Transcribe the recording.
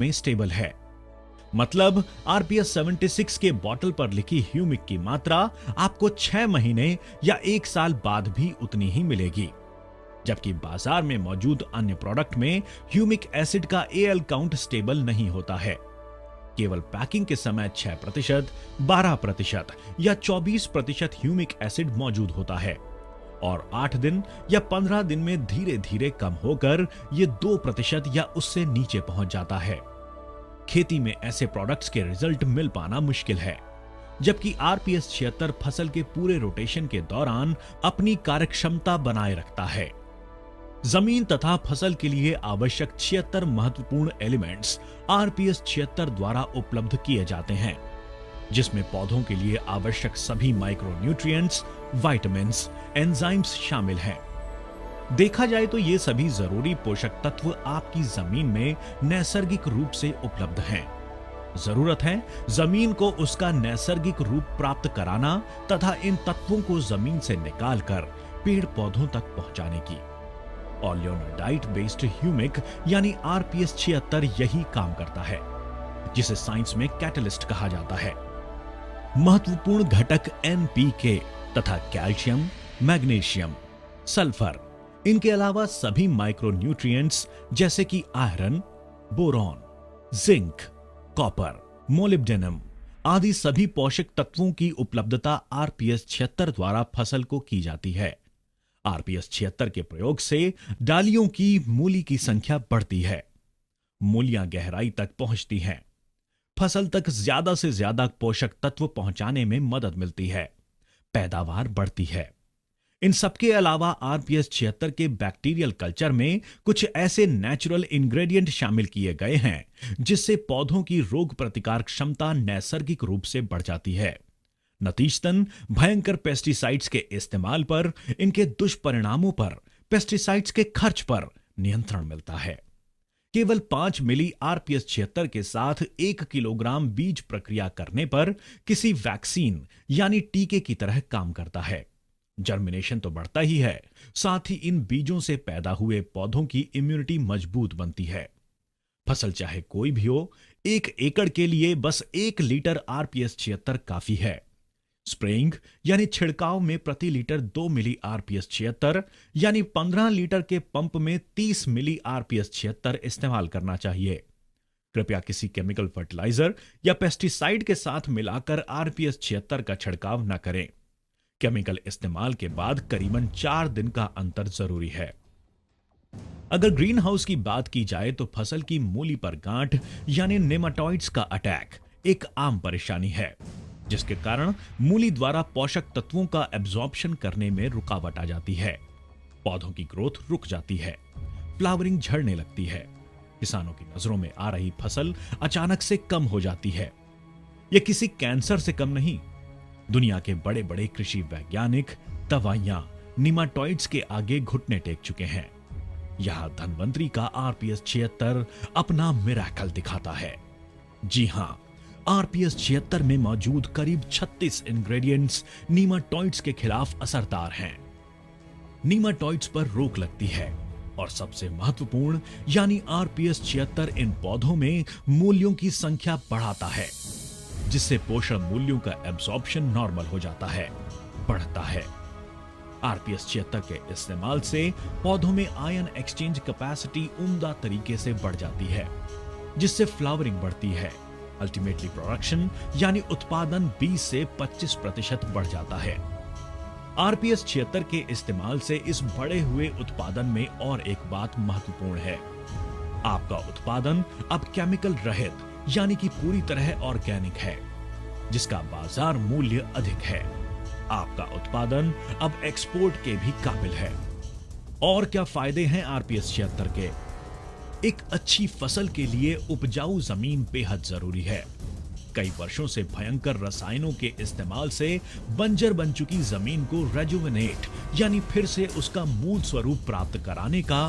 में स्टेबल है। मतलब आरपीएस 76 के बॉटल पर लिखी ह्यूमिक की मात्रा आपको 6 महीने या 1 साल बाद भी उतनी ही मिलेगी, जबकि बाजार में मौजूद अन्य प्रोडक्ट में ह्यूमिक एसिड का एएल काउंट स्टेबल नहीं होता है। केवल पैकिंग के समय 6%, 12% या 24% ह्यूमिक एसिड मौजूद होता है और 8 दिन या 15 दिन में धीरे धीरे कम होकर यह 2% या उससे नीचे पहुंच जाता है। खेती में ऐसे प्रोडक्ट्स के रिजल्ट मिल पाना मुश्किल है, जबकि आरपीएस 76 फसल के पूरे रोटेशन के दौरान अपनी कार्यक्षमता बनाए रखता है। जमीन तथा फसल के लिए आवश्यक 76 महत्वपूर्ण एलिमेंट्स आरपीएस 76 द्वारा उपलब्ध किए जाते हैं, जिसमें पौधों के लिए आवश्यक सभी माइक्रोन्यूट्रिएंट्स, विटामिन्स, एंजाइम्स शामिल हैं। देखा जाए तो ये सभी जरूरी पोषक तत्व आपकी जमीन में नैसर्गिक रूप से उपलब्ध हैं। जरूरत है जमीन को उसका नैसर्गिक रूप प्राप्त कराना तथा इन तत्वों को जमीन से निकालकर पेड़ पौधों तक पहुंचाने की। और लियोनार्डाइट बेस्ड ह्यूमिक यानी आरपीएस 76 यही काम करता है, जिसे साइंस में कैटलिस्ट कहा जाता है। महत्वपूर्ण घटक एनपीके तथा कैल्शियम, मैग्नीशियम, सल्फर, इनके अलावा सभी माइक्रोन्यूट्रिएंट्स जैसे कि iron, boron, zinc, copper, molybdenum आदि सभी पोषक तत्वों की उपलब्धता आरपीएस 76 द्वारा फसल को की जाती है। आरपीएस 76 के प्रयोग से डालियों की मूली की संख्या बढ़ती है, मूलियां गहराई तक पहुंचती हैं, फसल तक ज्यादा से ज्यादा पोषक तत्व पहुंचाने में मदद मिलती है, पैदावार बढ़ती है। इन सबके अलावा आरपीएस 76 के बैक्टीरियल कल्चर में कुछ ऐसे नेचुरल इंग्रेडिएंट शामिल किए गए हैं जिससे पौधों की रोग प्रतिकार क्षमता नैसर्गिक रूप से बढ़ जाती है। नतीजतन भयंकर पेस्टिसाइड्स के इस्तेमाल पर, इनके दुष्परिणामों पर, पेस्टिसाइड्स के खर्च पर नियंत्रण मिलता है। केवल 5 मिली आरपीएस 76 के साथ 1 किलोग्राम बीज प्रक्रिया करने पर किसी वैक्सीन यानी टीके की तरह काम करता है। जर्मिनेशन तो बढ़ता ही है, साथ ही इन बीजों से पैदा हुए पौधों की इम्यूनिटी मजबूत बनती है। फसल चाहे कोई भी हो, 1 एकड़ के लिए बस 1 लीटर आरपीएस 76 काफी है। स्प्रेइंग यानी छिड़काव में प्रति लीटर 2 मिली आरपीएस 76 यानी 15 लीटर के पंप में 30 मिली आरपीएस 76 इस्तेमाल करना चाहिए। कृपया किसी केमिकल फर्टिलाइजर या पेस्टिसाइड के साथ मिलाकर आरपीएस 76 का छिड़काव न करें। केमिकल इस्तेमाल के बाद करीबन 4 दिन का अंतर जरूरी है। अगर ग्रीन हाउस की बात की जाए तो फसल की मूली पर गांठ यानी नेमाटोइड्स का अटैक एक आम परेशानी है, जिसके कारण मूली द्वारा पोषक तत्वों का एब्जॉर्प्शन करने में रुकावट आ जाती है। पौधों की ग्रोथ रुक जाती है, फ्लावरिंग झड़ने लगती है, किसानों की नजरों में आ रही फसल अचानक से कम हो जाती है। यह किसी कैंसर से कम नहीं। दुनिया के बड़े बड़े कृषि वैज्ञानिक दवाइयां निमाटोइड्स के आगे घुटने टेक चुके हैं। यहां धन्वंतरी का आरपीएस 76 अपना मिरेकल दिखाता है। जी हां, आरपीएस 76 में मौजूद करीब 36 इंग्रेडिएंट्स नीमाटोइड्स के खिलाफ असरदार हैं। नीमाटोइड्स पर रोक लगती है और सबसे महत्वपूर्ण यानी आरपीएस 76 इन पौधों में मूल्यों की संख्या बढ़ाता है, जिससे पोषण मूल्यों का एब्जॉर्प्शन नॉर्मल हो जाता है, बढ़ता है। आरपीएस 76 के इस्तेमाल से पौधों में आयन एक्सचेंज कैपेसिटी उम्दा तरीके से बढ़ जाती है, जिससे फ्लावरिंग बढ़ती है। अल्टीमेटली प्रोडक्शन यानी उत्पादन 20 से 25% बढ़ जाता है। आरपीएस 76 के इस्तेमाल से इस बढ़े हुए उत्पादन में और एक बात महत्वपूर्ण है। आपका उत्पादन अब केमिकल रहित यानी कि पूरी तरह ऑर्गेनिक है, जिसका बाजार मूल्य अधिक है। आपका उत्पादन अब एक्सपोर्ट के भी काबिल है। और क्या फायदे हैं आरपीएस 76 के? एक अच्छी फसल के लिए उपजाऊ जमीन बेहद जरूरी है। कई वर्षों से भयंकर रसायनों के इस्तेमाल से बंजर बन चुकी जमीन को रेजुवेनेट यानी फिर से उसका मूल स्वरूप प्राप्त कराने का